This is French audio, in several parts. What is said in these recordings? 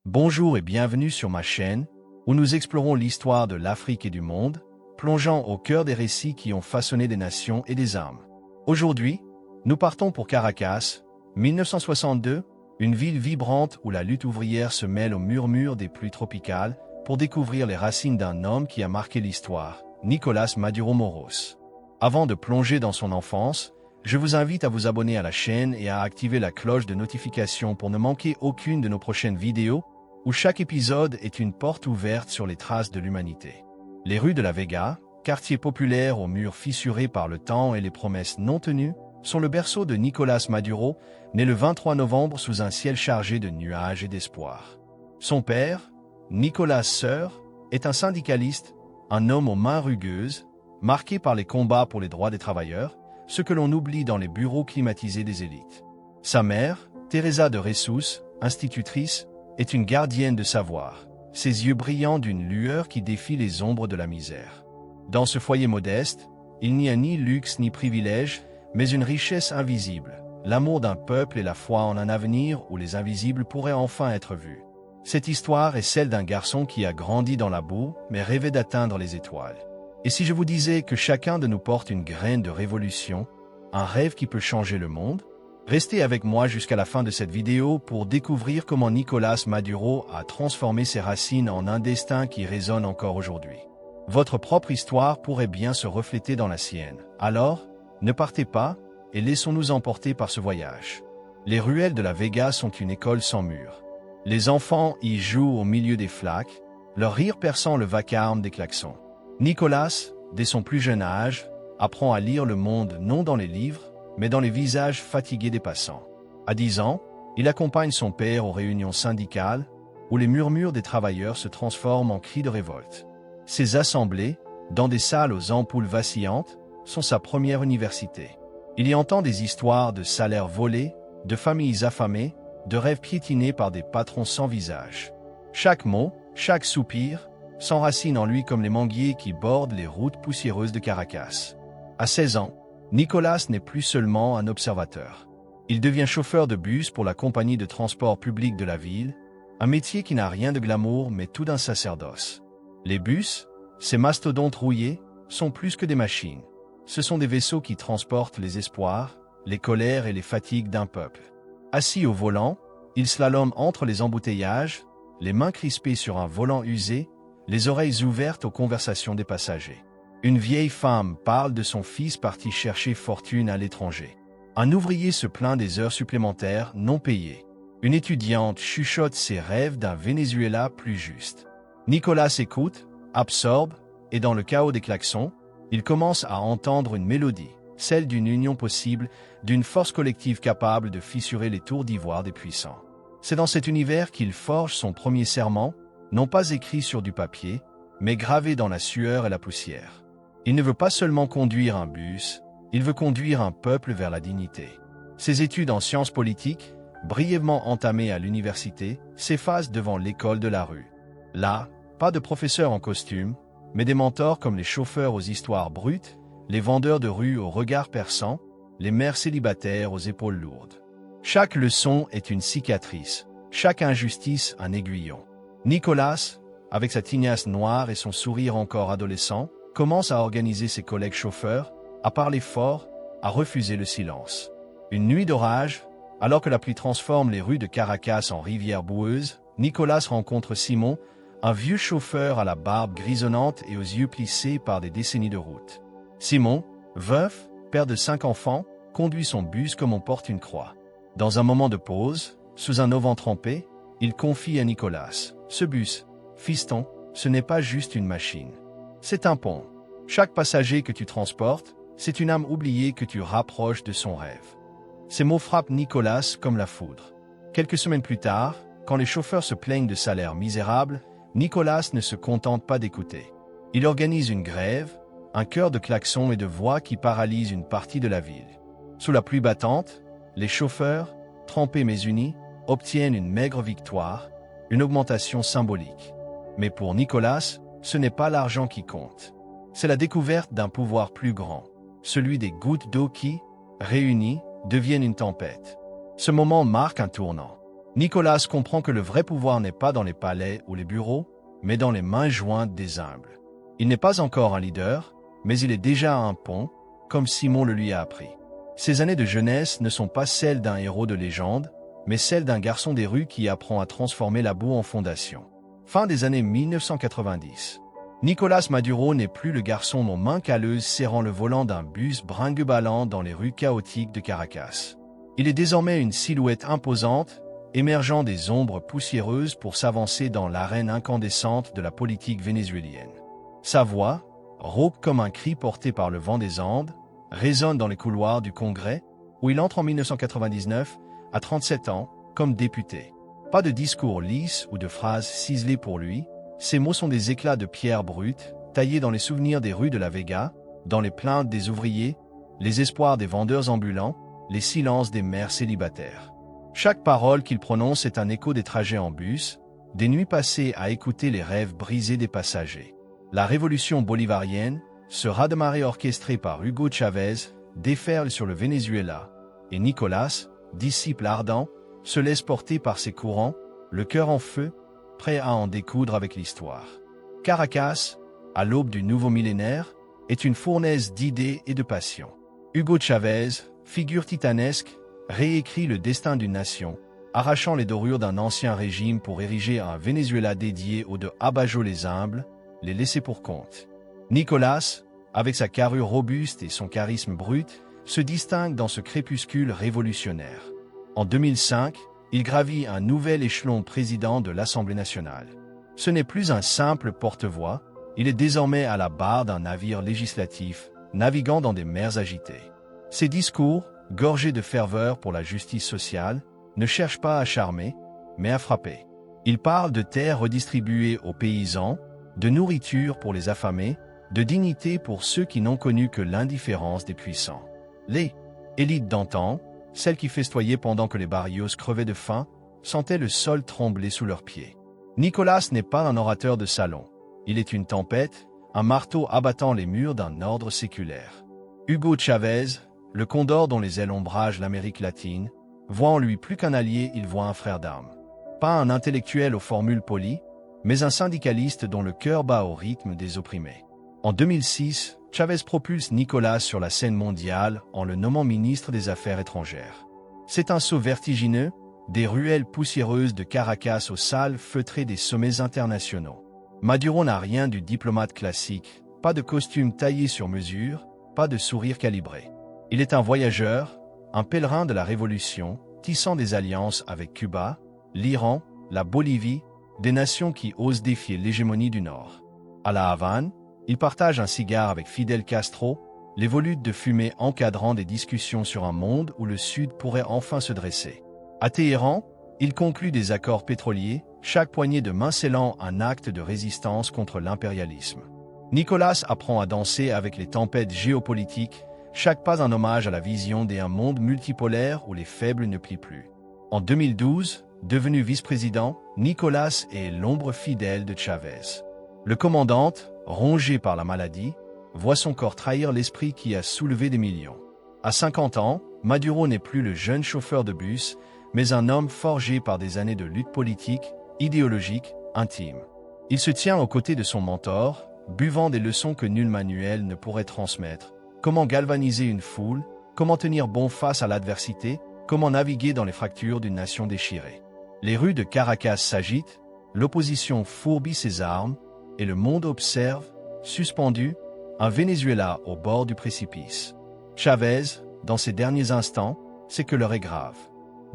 Bonjour et bienvenue sur ma chaîne, où nous explorons l'histoire de l'Afrique et du monde, plongeant au cœur des récits qui ont façonné des nations et des âmes. Aujourd'hui, nous partons pour Caracas, 1962, une ville vibrante où la lutte ouvrière se mêle au murmure des pluies tropicales, pour découvrir les racines d'un homme qui a marqué l'histoire, Nicolás Maduro Moros. Avant de plonger dans son enfance, je vous invite à vous abonner à la chaîne et à activer la cloche de notification pour ne manquer aucune de nos prochaines vidéos, où chaque épisode est une porte ouverte sur les traces de l'humanité. Les rues de La Vega, quartier populaire aux murs fissurés par le temps et les promesses non tenues, sont le berceau de Nicolás Maduro, né le 23 novembre sous un ciel chargé de nuages et d'espoir. Son père, Nicolás Seur, est un syndicaliste, un homme aux mains rugueuses, marqué par les combats pour les droits des travailleurs, ce que l'on oublie dans les bureaux climatisés des élites. Sa mère, Teresa de Ressus, institutrice, est une gardienne de savoir, ses yeux brillants d'une lueur qui défie les ombres de la misère. Dans ce foyer modeste, il n'y a ni luxe ni privilège, mais une richesse invisible, l'amour d'un peuple et la foi en un avenir où les invisibles pourraient enfin être vus. Cette histoire est celle d'un garçon qui a grandi dans la boue, mais rêvait d'atteindre les étoiles. Et si je vous disais que chacun de nous porte une graine de révolution, un rêve qui peut changer le monde? Restez avec moi jusqu'à la fin de cette vidéo pour découvrir comment Nicolás Maduro a transformé ses racines en un destin qui résonne encore aujourd'hui. Votre propre histoire pourrait bien se refléter dans la sienne. Alors, ne partez pas et laissons-nous emporter par ce voyage. Les ruelles de La Vega sont une école sans murs. Les enfants y jouent au milieu des flaques, leur rire perçant le vacarme des klaxons. Nicolás, dès son plus jeune âge, apprend à lire le monde non dans les livres, mais dans les visages fatigués des passants. À 10 ans, il accompagne son père aux réunions syndicales, où les murmures des travailleurs se transforment en cris de révolte. Ces assemblées, dans des salles aux ampoules vacillantes, sont sa première université. Il y entend des histoires de salaires volés, de familles affamées, de rêves piétinés par des patrons sans visage. Chaque mot, chaque soupir, s'enracine en lui comme les manguiers qui bordent les routes poussiéreuses de Caracas. À 16 ans, Nicolás n'est plus seulement un observateur. Il devient chauffeur de bus pour la compagnie de transport public de la ville, un métier qui n'a rien de glamour mais tout d'un sacerdoce. Les bus, ces mastodontes rouillés, sont plus que des machines. Ce sont des vaisseaux qui transportent les espoirs, les colères et les fatigues d'un peuple. Assis au volant, il slalome entre les embouteillages, les mains crispées sur un volant usé, les oreilles ouvertes aux conversations des passagers. Une vieille femme parle de son fils parti chercher fortune à l'étranger. Un ouvrier se plaint des heures supplémentaires non payées. Une étudiante chuchote ses rêves d'un Venezuela plus juste. Nicolás écoute, absorbe, et dans le chaos des klaxons, il commence à entendre une mélodie, celle d'une union possible, d'une force collective capable de fissurer les tours d'ivoire des puissants. C'est dans cet univers qu'il forge son premier serment, non pas écrit sur du papier, mais gravé dans la sueur et la poussière. Il ne veut pas seulement conduire un bus, il veut conduire un peuple vers la dignité. Ses études en sciences politiques, brièvement entamées à l'université, s'effacent devant l'école de la rue. Là, pas de professeurs en costume, mais des mentors comme les chauffeurs aux histoires brutes, les vendeurs de rue aux regards perçants, les mères célibataires aux épaules lourdes. Chaque leçon est une cicatrice, chaque injustice un aiguillon. Nicolás, avec sa tignasse noire et son sourire encore adolescent, commence à organiser ses collègues chauffeurs, à parler fort, à refuser le silence. Une nuit d'orage, alors que la pluie transforme les rues de Caracas en rivières boueuses, Nicolás rencontre Simon, un vieux chauffeur à la barbe grisonnante et aux yeux plissés par des décennies de route. Simon, veuf, père de 5 enfants, conduit son bus comme on porte une croix. Dans un moment de pause, sous un auvent trempé, il confie à Nicolás: « Ce bus, fiston, ce n'est pas juste une machine. C'est un pont. Chaque passager que tu transportes, c'est une âme oubliée que tu rapproches de son rêve. » Ces mots frappent Nicolás comme la foudre. Quelques semaines plus tard, quand les chauffeurs se plaignent de salaires misérables, Nicolás ne se contente pas d'écouter. Il organise une grève, un chœur de klaxons et de voix qui paralyse une partie de la ville. Sous la pluie battante, les chauffeurs, trempés mais unis, obtiennent une maigre victoire, une augmentation symbolique. Mais pour Nicolás, ce n'est pas l'argent qui compte. C'est la découverte d'un pouvoir plus grand, celui des gouttes d'eau qui, réunies, deviennent une tempête. Ce moment marque un tournant. Nicolas comprend que le vrai pouvoir n'est pas dans les palais ou les bureaux, mais dans les mains jointes des humbles. Il n'est pas encore un leader, mais il est déjà un pont, comme Simon le lui a appris. Ses années de jeunesse ne sont pas celles d'un héros de légende, mais celles d'un garçon des rues qui apprend à transformer la boue en fondation. Fin des années 1990. Nicolas Maduro n'est plus le garçon aux mains calleuses serrant le volant d'un bus brinque-ballant dans les rues chaotiques de Caracas. Il est désormais une silhouette imposante, émergeant des ombres poussiéreuses pour s'avancer dans l'arène incandescente de la politique vénézuélienne. Sa voix, rauque comme un cri porté par le vent des Andes, résonne dans les couloirs du Congrès, où il entre en 1999, à 37 ans, comme député. Pas de discours lisse ou de phrases ciselées pour lui, ses mots sont des éclats de pierre brute, taillés dans les souvenirs des rues de la Vega, dans les plaintes des ouvriers, les espoirs des vendeurs ambulants, les silences des mères célibataires. Chaque parole qu'il prononce est un écho des trajets en bus, des nuits passées à écouter les rêves brisés des passagers. La révolution bolivarienne, ce raz-de-marée orchestré par Hugo Chavez, déferle sur le Venezuela, et Nicolas, disciple ardent, se laisse porter par ses courants, le cœur en feu, prêt à en découdre avec l'histoire. Caracas, à l'aube du nouveau millénaire, est une fournaise d'idées et de passion. Hugo Chavez, figure titanesque, réécrit le destin d'une nation, arrachant les dorures d'un ancien régime pour ériger un Venezuela dédié aux de Abajo les humbles, les laissés pour compte. Nicolas, avec sa carrure robuste et son charisme brut, se distingue dans ce crépuscule révolutionnaire. En 2005, il gravit un nouvel échelon président de l'Assemblée nationale. Ce n'est plus un simple porte-voix, il est désormais à la barre d'un navire législatif, naviguant dans des mers agitées. Ses discours, gorgés de ferveur pour la justice sociale, ne cherchent pas à charmer, mais à frapper. Il parle de terres redistribuées aux paysans, de nourriture pour les affamés, de dignité pour ceux qui n'ont connu que l'indifférence des puissants. Les élites d'antan, celles qui festoyaient pendant que les barrios crevaient de faim, sentaient le sol trembler sous leurs pieds. Nicolas n'est pas un orateur de salon. Il est une tempête, un marteau abattant les murs d'un ordre séculaire. Hugo Chavez, le condor dont les ailes ombragent l'Amérique latine, voit en lui plus qu'un allié, il voit un frère d'armes. Pas un intellectuel aux formules polies, mais un syndicaliste dont le cœur bat au rythme des opprimés. En 2006, Chavez propulse Nicolas sur la scène mondiale en le nommant ministre des Affaires étrangères. C'est un saut vertigineux, des ruelles poussiéreuses de Caracas aux salles feutrées des sommets internationaux. Maduro n'a rien du diplomate classique, pas de costume taillé sur mesure, pas de sourire calibré. Il est un voyageur, un pèlerin de la Révolution, tissant des alliances avec Cuba, l'Iran, la Bolivie, des nations qui osent défier l'hégémonie du Nord. À La Havane, il partage un cigare avec Fidel Castro, les volutes de fumée encadrant des discussions sur un monde où le Sud pourrait enfin se dresser. À Téhéran, il conclut des accords pétroliers, chaque poignée de main scellant un acte de résistance contre l'impérialisme. Nicolas apprend à danser avec les tempêtes géopolitiques, chaque pas un hommage à la vision d'un monde multipolaire où les faibles ne plient plus. En 2012, devenu vice-président, Nicolas est l'ombre fidèle de Chavez. Le commandant, rongé par la maladie, voit son corps trahir l'esprit qui a soulevé des millions. À 50 ans, Maduro n'est plus le jeune chauffeur de bus, mais un homme forgé par des années de lutte politique, idéologique, intime. Il se tient aux côtés de son mentor, buvant des leçons que nul manuel ne pourrait transmettre. Comment galvaniser une foule, comment tenir bon face à l'adversité, comment naviguer dans les fractures d'une nation déchirée. Les rues de Caracas s'agitent, l'opposition fourbit ses armes, et le monde observe, suspendu, un Venezuela au bord du précipice. Chavez, dans ses derniers instants, sait que l'heure est grave.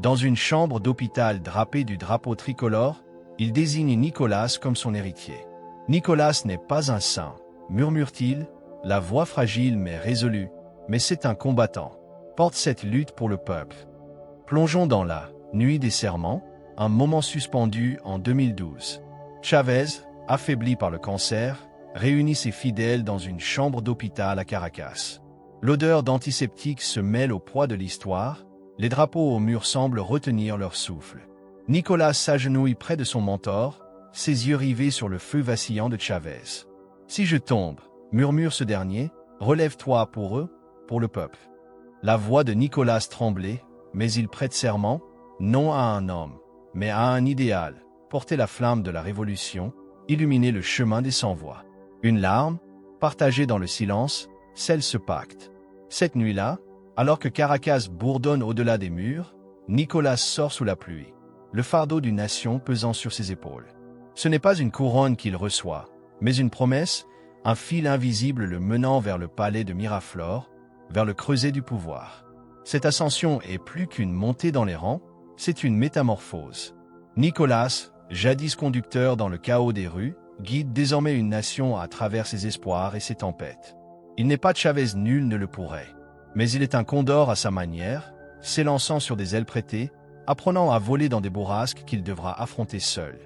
Dans une chambre d'hôpital drapée du drapeau tricolore, il désigne Nicolas comme son héritier. Nicolas n'est pas un saint, murmure-t-il, la voix fragile mais résolue, mais c'est un combattant. Porte cette lutte pour le peuple. Plongeons dans la nuit des serments, un moment suspendu en 2012. Chavez, affaibli par le cancer, réunit ses fidèles dans une chambre d'hôpital à Caracas. L'odeur d'antiseptique se mêle au poids de l'histoire, les drapeaux au mur semblent retenir leur souffle. Nicolas s'agenouille près de son mentor, ses yeux rivés sur le feu vacillant de Chavez. « Si je tombe, murmure ce dernier, relève-toi pour eux, pour le peuple. » La voix de Nicolas tremblait, mais il prête serment, non à un homme, mais a un idéal, porter la flamme de la révolution, illuminer le chemin des sans-voix. Une larme, partagée dans le silence, scelle ce pacte. Cette nuit-là, alors que Caracas bourdonne au-delà des murs, Nicolas sort sous la pluie, le fardeau d'une nation pesant sur ses épaules. Ce n'est pas une couronne qu'il reçoit, mais une promesse, un fil invisible le menant vers le palais de Miraflores, vers le creuset du pouvoir. Cette ascension est plus qu'une montée dans les rangs, c'est une métamorphose. Nicolas, jadis conducteur dans le chaos des rues, guide désormais une nation à travers ses espoirs et ses tempêtes. Il n'est pas Chavez, nul ne le pourrait. Mais il est un condor à sa manière, s'élançant sur des ailes prêtées, apprenant à voler dans des bourrasques qu'il devra affronter seul.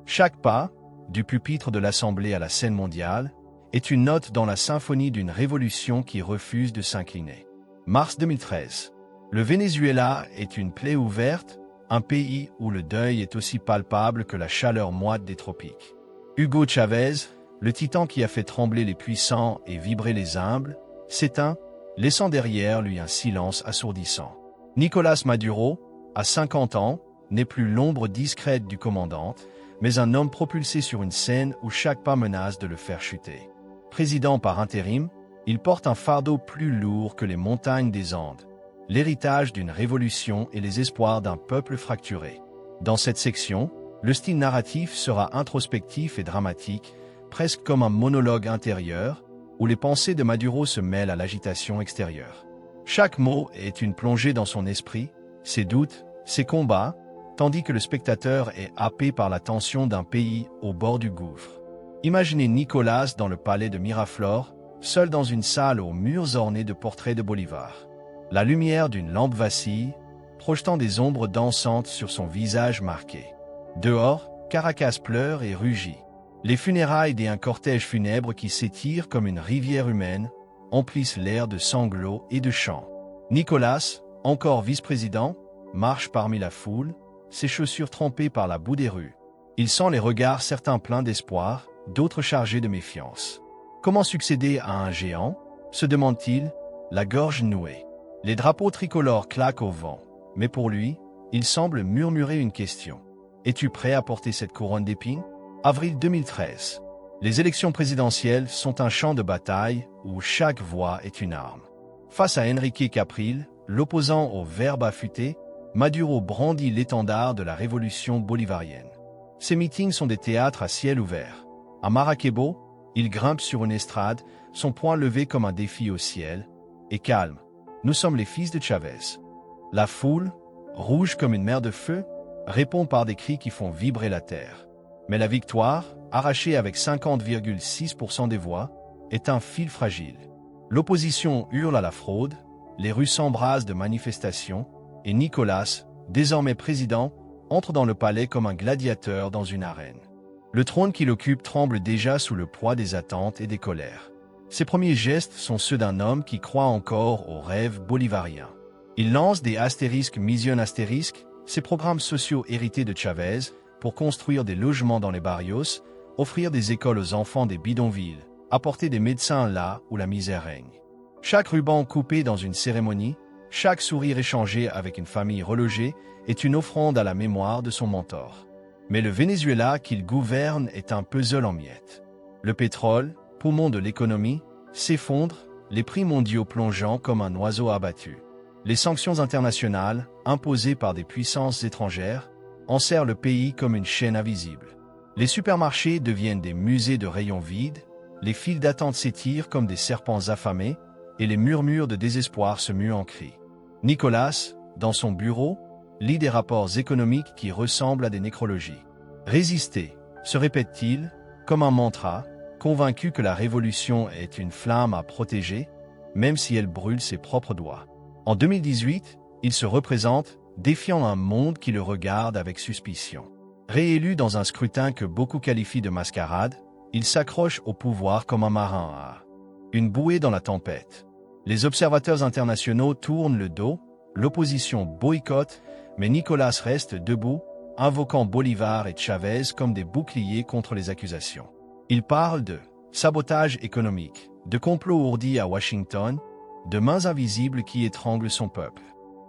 Chaque pas, du pupitre de l'Assemblée à la scène mondiale, est une note dans la symphonie d'une révolution qui refuse de s'incliner. Mars 2013. Le Venezuela est une plaie ouverte, un pays où le deuil est aussi palpable que la chaleur moite des tropiques. Hugo Chavez, le titan qui a fait trembler les puissants et vibrer les humbles, s'éteint, laissant derrière lui un silence assourdissant. Nicolas Maduro, à 50 ans, n'est plus l'ombre discrète du commandant, mais un homme propulsé sur une scène où chaque pas menace de le faire chuter. Président par intérim, il porte un fardeau plus lourd que les montagnes des Andes, l'héritage d'une révolution et les espoirs d'un peuple fracturé. Dans cette section, le style narratif sera introspectif et dramatique, presque comme un monologue intérieur, où les pensées de Maduro se mêlent à l'agitation extérieure. Chaque mot est une plongée dans son esprit, ses doutes, ses combats, tandis que le spectateur est happé par la tension d'un pays au bord du gouffre. Imaginez Nicolas dans le palais de Miraflores, seul dans une salle aux murs ornés de portraits de Bolivar. La lumière d'une lampe vacille, projetant des ombres dansantes sur son visage marqué. Dehors, Caracas pleure et rugit. Les funérailles d'un cortège funèbre qui s'étire comme une rivière humaine emplissent l'air de sanglots et de chants. Nicolas, encore vice-président, marche parmi la foule, ses chaussures trempées par la boue des rues. Il sent les regards certains pleins d'espoir, d'autres chargés de méfiance. Comment succéder à un géant, se demande-t-il, la gorge nouée. Les drapeaux tricolores claquent au vent, mais pour lui, il semble murmurer une question. Es-tu prêt à porter cette couronne d'épines? Avril 2013. Les élections présidentielles sont un champ de bataille où chaque voix est une arme. Face à Enrique Capriles, l'opposant au verbe affûté, Maduro brandit l'étendard de la révolution bolivarienne. Ces meetings sont des théâtres à ciel ouvert. À Maracaibo, il grimpe sur une estrade, son poing levé comme un défi au ciel, et calme. Nous sommes les fils de Chavez. La foule, rouge comme une mer de feu, répond par des cris qui font vibrer la terre. Mais la victoire, arrachée avec 50,6% des voix, est un fil fragile. L'opposition hurle à la fraude, les rues s'embrasent de manifestations, et Nicolas, désormais président, entre dans le palais comme un gladiateur dans une arène. Le trône qu'il occupe tremble déjà sous le poids des attentes et des colères. Ses premiers gestes sont ceux d'un homme qui croit encore aux rêves bolivariens. Il lance des astérisques mission astérisques, ces programmes sociaux hérités de Chavez, pour construire des logements dans les barrios, offrir des écoles aux enfants des bidonvilles, apporter des médecins là où la misère règne. Chaque ruban coupé dans une cérémonie, chaque sourire échangé avec une famille relogée est une offrande à la mémoire de son mentor. Mais le Venezuela qu'il gouverne est un puzzle en miettes. Le pétrole, poumon de l'économie, s'effondre, les prix mondiaux plongeant comme un oiseau abattu. Les sanctions internationales, imposées par des puissances étrangères, enserrent le pays comme une chaîne invisible. Les supermarchés deviennent des musées de rayons vides, les files d'attente s'étirent comme des serpents affamés, et les murmures de désespoir se muent en cris. Nicolas, dans son bureau, lit des rapports économiques qui ressemblent à des nécrologies. Résister, se répète-t-il, comme un mantra, convaincu que la révolution est une flamme à protéger, même si elle brûle ses propres doigts. En 2018, il se représente, défiant un monde qui le regarde avec suspicion. Réélu dans un scrutin que beaucoup qualifient de mascarade, il s'accroche au pouvoir comme un marin à une bouée dans la tempête. Les observateurs internationaux tournent le dos, l'opposition boycotte, mais Nicolas reste debout, invoquant Bolivar et Chavez comme des boucliers contre les accusations. Il parle de sabotage économique, de complot ourdi à Washington, de mains invisibles qui étranglent son peuple.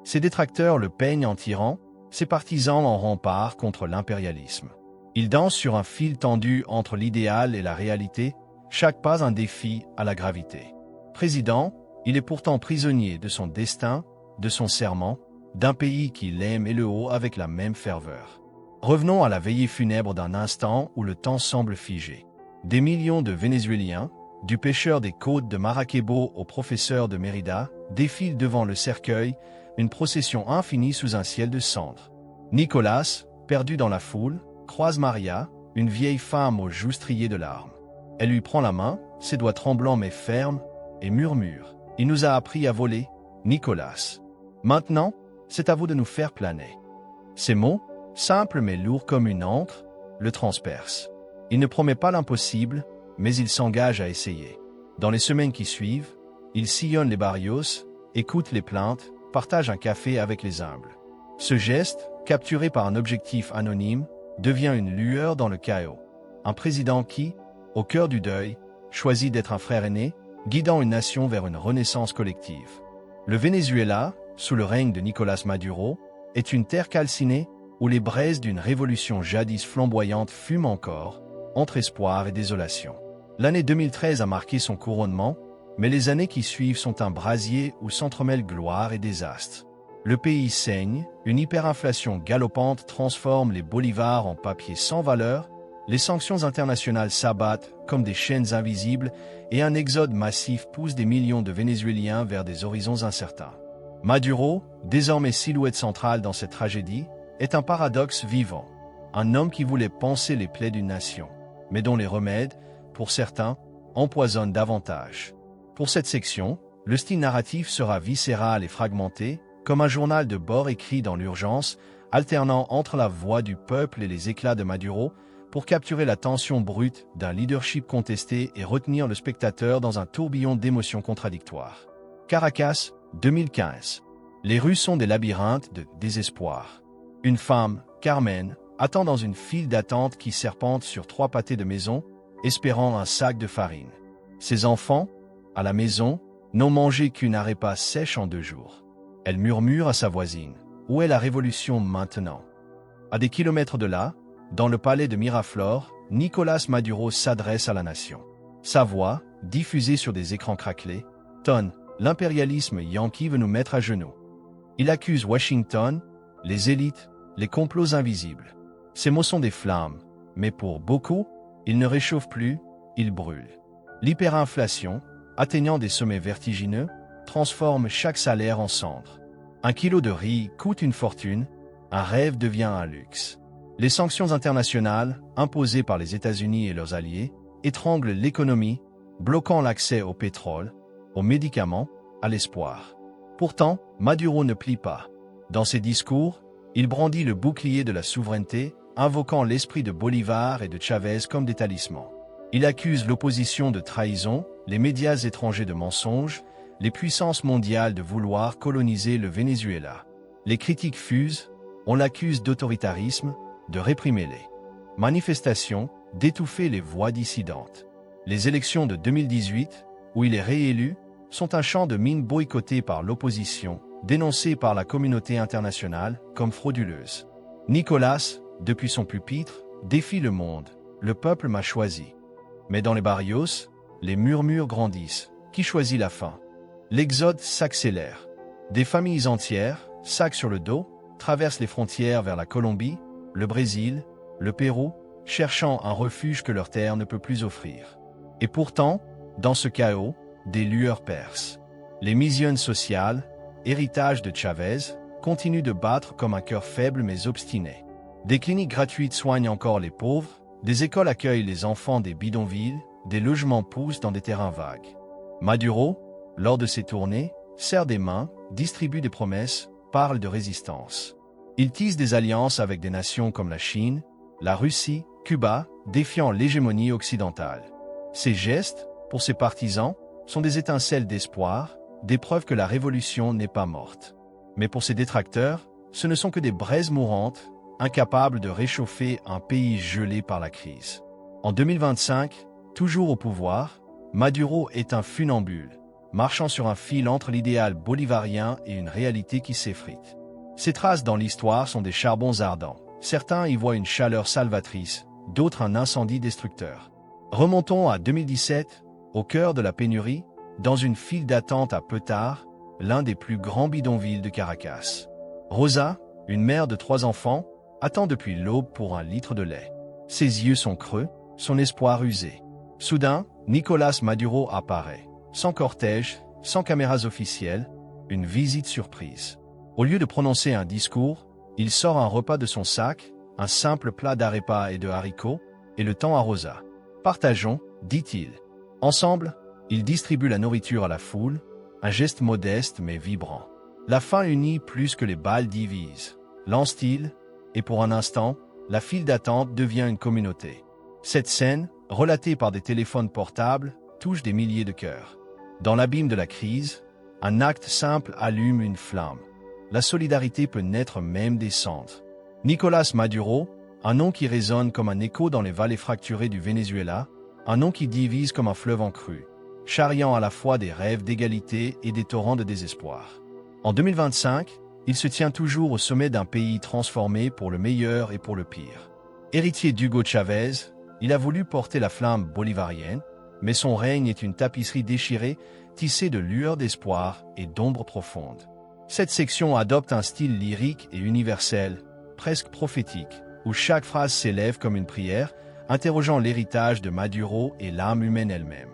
Ses détracteurs le peignent en tyran, ses partisans en rempart contre l'impérialisme. Ils dansent sur un fil tendu entre l'idéal et la réalité, chaque pas un défi à la gravité. Président, il est pourtant prisonnier de son destin, de son serment, d'un pays qui l'aime et le haut avec la même ferveur. Revenons à la veillée funèbre d'un instant où le temps semble figé. Des millions de Vénézuéliens, du pêcheur des côtes de Maracaibo au professeur de Mérida, défilent devant le cercueil, une procession infinie sous un ciel de cendres. Nicolas, perdu dans la foule, croise Maria, une vieille femme aux joues striées de larmes. Elle lui prend la main, ses doigts tremblants mais fermes, et murmure « Il nous a appris à voler, Nicolas. Maintenant, c'est à vous de nous faire planer. » Ces mots, simples mais lourds comme une encre, le transpercent. Il ne promet pas l'impossible, mais il s'engage à essayer. Dans les semaines qui suivent, il sillonne les barrios, écoute les plaintes, partage un café avec les humbles. Ce geste, capturé par un objectif anonyme, devient une lueur dans le chaos. Un président qui, au cœur du deuil, choisit d'être un frère aîné, guidant une nation vers une renaissance collective. Le Venezuela, sous le règne de Nicolás Maduro, est une terre calcinée où les braises d'une révolution jadis flamboyante fument encore, entre espoir et désolation. L'année 2013 a marqué son couronnement, mais les années qui suivent sont un brasier où s'entremêlent gloire et désastre. Le pays saigne, une hyperinflation galopante transforme les bolivars en papier sans valeur, les sanctions internationales s'abattent comme des chaînes invisibles et un exode massif pousse des millions de Vénézuéliens vers des horizons incertains. Maduro, désormais silhouette centrale dans cette tragédie, est un paradoxe vivant. Un homme qui voulait panser les plaies d'une nation, mais dont les remèdes, pour certains, empoisonnent davantage. Pour cette section, le style narratif sera viscéral et fragmenté, comme un journal de bord écrit dans l'urgence, alternant entre la voix du peuple et les éclats de Maduro, pour capturer la tension brute d'un leadership contesté et retenir le spectateur dans un tourbillon d'émotions contradictoires. Caracas, 2015. Les rues sont des labyrinthes de désespoir. Une femme, Carmen, attend dans une file d'attente qui serpente sur 3 pâtés de maison, espérant un sac de farine. Ses enfants, à la maison, n'ont mangé qu'une arepa sèche en 2 jours. Elle murmure à sa voisine. Où est la révolution maintenant? À des kilomètres de là, dans le palais de Miraflores, Nicolás Maduro s'adresse à la nation. Sa voix, diffusée sur des écrans craquelés, tonne « L'impérialisme yankee veut nous mettre à genoux ». Il accuse Washington, les élites, les complots invisibles. Ces mots sont des flammes, mais pour beaucoup, ils ne réchauffent plus, ils brûlent. L'hyperinflation, atteignant des sommets vertigineux, transforme chaque salaire en cendres. 1 kilo de riz coûte une fortune, un rêve devient un luxe. Les sanctions internationales, imposées par les États-Unis et leurs alliés, étranglent l'économie, bloquant l'accès au pétrole, aux médicaments, à l'espoir. Pourtant, Maduro ne plie pas. Dans ses discours, il brandit le bouclier de la souveraineté, invoquant l'esprit de Bolivar et de Chavez comme des talismans. Il accuse l'opposition de trahison, les médias étrangers de mensonges, les puissances mondiales de vouloir coloniser le Venezuela. Les critiques fusent, on l'accuse d'autoritarisme, de réprimer les manifestations, d'étouffer les voix dissidentes. Les élections de 2018, où il est réélu, sont un champ de mine boycotté par l'opposition, dénoncé par la communauté internationale comme frauduleuse. Nicolás, depuis son pupitre, défie le monde. Le peuple m'a choisi. Mais dans les barrios, les murmures grandissent. Qui choisit la faim? L'exode s'accélère. Des familles entières, sacs sur le dos, traversent les frontières vers la Colombie, le Brésil, le Pérou, cherchant un refuge que leur terre ne peut plus offrir. Et pourtant, dans ce chaos, des lueurs percent. Les misiones sociales, héritage de Chavez, continuent de battre comme un cœur faible mais obstiné. Des cliniques gratuites soignent encore les pauvres, des écoles accueillent les enfants des bidonvilles, des logements poussent dans des terrains vagues. Maduro, lors de ses tournées, serre des mains, distribue des promesses, parle de résistance. Il tisse des alliances avec des nations comme la Chine, la Russie, Cuba, défiant l'hégémonie occidentale. Ces gestes, pour ses partisans, sont des étincelles d'espoir, des preuves que la révolution n'est pas morte. Mais pour ses détracteurs, ce ne sont que des braises mourantes, incapables de réchauffer un pays gelé par la crise. En 2025, toujours au pouvoir, Maduro est un funambule, marchant sur un fil entre l'idéal bolivarien et une réalité qui s'effrite. Ces traces dans l'histoire sont des charbons ardents. Certains y voient une chaleur salvatrice, d'autres un incendie destructeur. Remontons à 2017, au cœur de la pénurie, dans une file d'attente à Petare, l'un des plus grands bidonvilles de Caracas. Rosa, une mère de 3 enfants, attend depuis l'aube pour 1 litre de lait. Ses yeux sont creux, son espoir usé. Soudain, Nicolás Maduro apparaît. Sans cortège, sans caméras officielles, une visite surprise. Au lieu de prononcer un discours, il sort un repas de son sac, un simple plat d'arepa et de haricots, et le tend à Rosa. « Partageons », dit-il. Ensemble, ils distribuent la nourriture à la foule, un geste modeste mais vibrant. La faim unit plus que les balles divisent, lance-t-il, et pour un instant, la file d'attente devient une communauté. Cette scène, relatée par des téléphones portables, touche des milliers de cœurs. Dans l'abîme de la crise, un acte simple allume une flamme. La solidarité peut naître même des cendres. Nicolás Maduro, un nom qui résonne comme un écho dans les vallées fracturées du Venezuela, un nom qui divise comme un fleuve en crue, charriant à la fois des rêves d'égalité et des torrents de désespoir. En 2025, il se tient toujours au sommet d'un pays transformé pour le meilleur et pour le pire. Héritier d'Hugo Chavez, il a voulu porter la flamme bolivarienne, mais son règne est une tapisserie déchirée, tissée de lueurs d'espoir et d'ombres profondes. Cette section adopte un style lyrique et universel, presque prophétique, où chaque phrase s'élève comme une prière, interrogeant l'héritage de Maduro et l'âme humaine elle-même.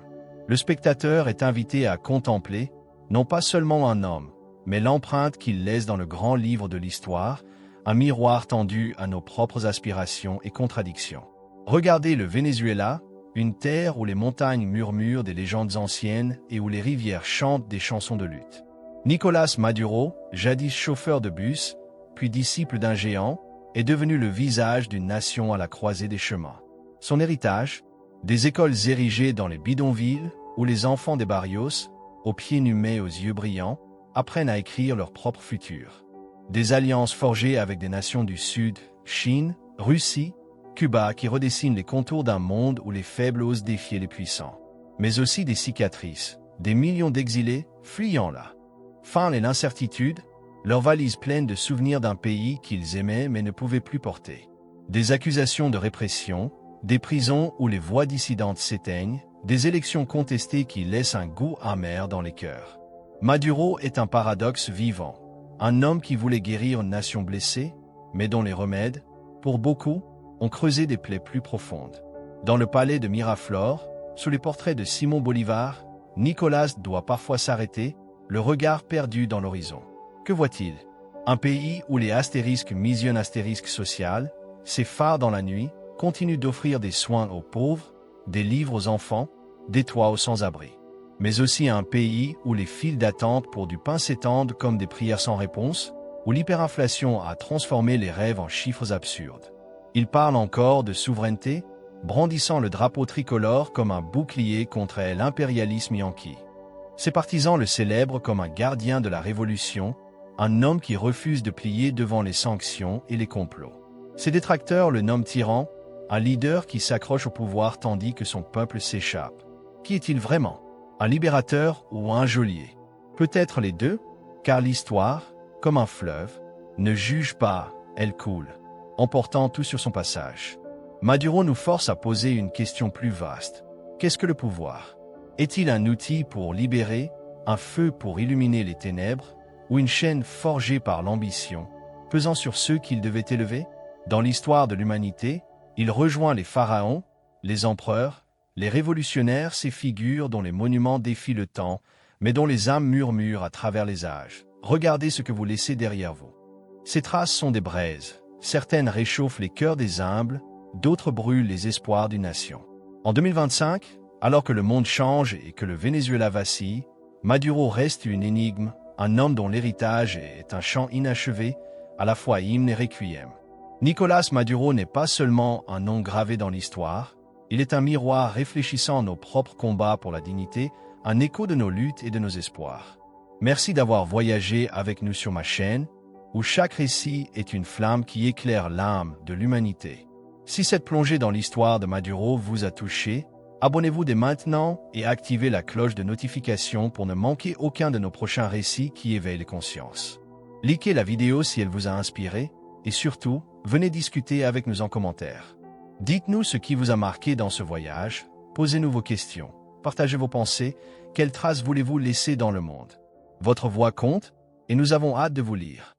Le spectateur est invité à contempler, non pas seulement un homme, mais l'empreinte qu'il laisse dans le grand livre de l'histoire, un miroir tendu à nos propres aspirations et contradictions. Regardez le Venezuela, une terre où les montagnes murmurent des légendes anciennes et où les rivières chantent des chansons de lutte. Nicolás Maduro, jadis chauffeur de bus, puis disciple d'un géant, est devenu le visage d'une nation à la croisée des chemins. Son héritage, des écoles érigées dans les bidonvilles, où les enfants des barrios, aux pieds nus mais aux yeux brillants, apprennent à écrire leur propre futur. Des alliances forgées avec des nations du Sud, Chine, Russie, Cuba qui redessinent les contours d'un monde où les faibles osent défier les puissants. Mais aussi des cicatrices, des millions d'exilés fuyant la faim et l'incertitude, leurs valises pleines de souvenirs d'un pays qu'ils aimaient mais ne pouvaient plus porter. Des accusations de répression, des prisons où les voix dissidentes s'éteignent, des élections contestées qui laissent un goût amer dans les cœurs. Maduro est un paradoxe vivant, un homme qui voulait guérir une nation blessée, mais dont les remèdes, pour beaucoup, ont creusé des plaies plus profondes. Dans le palais de Miraflores, sous les portraits de Simon Bolivar, Nicolás doit parfois s'arrêter, le regard perdu dans l'horizon. Que voit-il? Un pays où les astérisques mission astérisque social, ces phares dans la nuit, continuent d'offrir des soins aux pauvres, des livres aux enfants, des toits aux sans-abri. Mais aussi un pays où les files d'attente pour du pain s'étendent comme des prières sans réponse, où l'hyperinflation a transformé les rêves en chiffres absurdes. Il parle encore de souveraineté, brandissant le drapeau tricolore comme un bouclier contre l'impérialisme yankee. Ses partisans le célèbrent comme un gardien de la révolution, un homme qui refuse de plier devant les sanctions et les complots. Ses détracteurs le nomment tyran, un leader qui s'accroche au pouvoir tandis que son peuple s'échappe. Qui est-il vraiment? Un libérateur ou un geôlier? Peut-être les deux, car l'histoire, comme un fleuve, ne juge pas, elle coule, emportant tout sur son passage. Maduro nous force à poser une question plus vaste. Qu'est-ce que le pouvoir? Est-il un outil pour libérer, un feu pour illuminer les ténèbres, ou une chaîne forgée par l'ambition, pesant sur ceux qu'il devait élever? Dans l'histoire de l'humanité, il rejoint les pharaons, les empereurs, les révolutionnaires, ces figures dont les monuments défient le temps, mais dont les âmes murmurent à travers les âges. Regardez ce que vous laissez derrière vous. Ces traces sont des braises. Certaines réchauffent les cœurs des humbles, d'autres brûlent les espoirs d'une nation. En 2025, alors que le monde change et que le Venezuela vacille, Maduro reste une énigme, un homme dont l'héritage est un chant inachevé, à la fois hymne et requiem. Nicolás Maduro n'est pas seulement un nom gravé dans l'histoire, il est un miroir réfléchissant nos propres combats pour la dignité, un écho de nos luttes et de nos espoirs. Merci d'avoir voyagé avec nous sur ma chaîne, où chaque récit est une flamme qui éclaire l'âme de l'humanité. Si cette plongée dans l'histoire de Maduro vous a touché, abonnez-vous dès maintenant et activez la cloche de notification pour ne manquer aucun de nos prochains récits qui éveillent les consciences. Likez la vidéo si elle vous a inspiré, et surtout, venez discuter avec nous en commentaire. Dites-nous ce qui vous a marqué dans ce voyage, posez-nous vos questions, partagez vos pensées, quelles traces voulez-vous laisser dans le monde? Votre voix compte, et nous avons hâte de vous lire.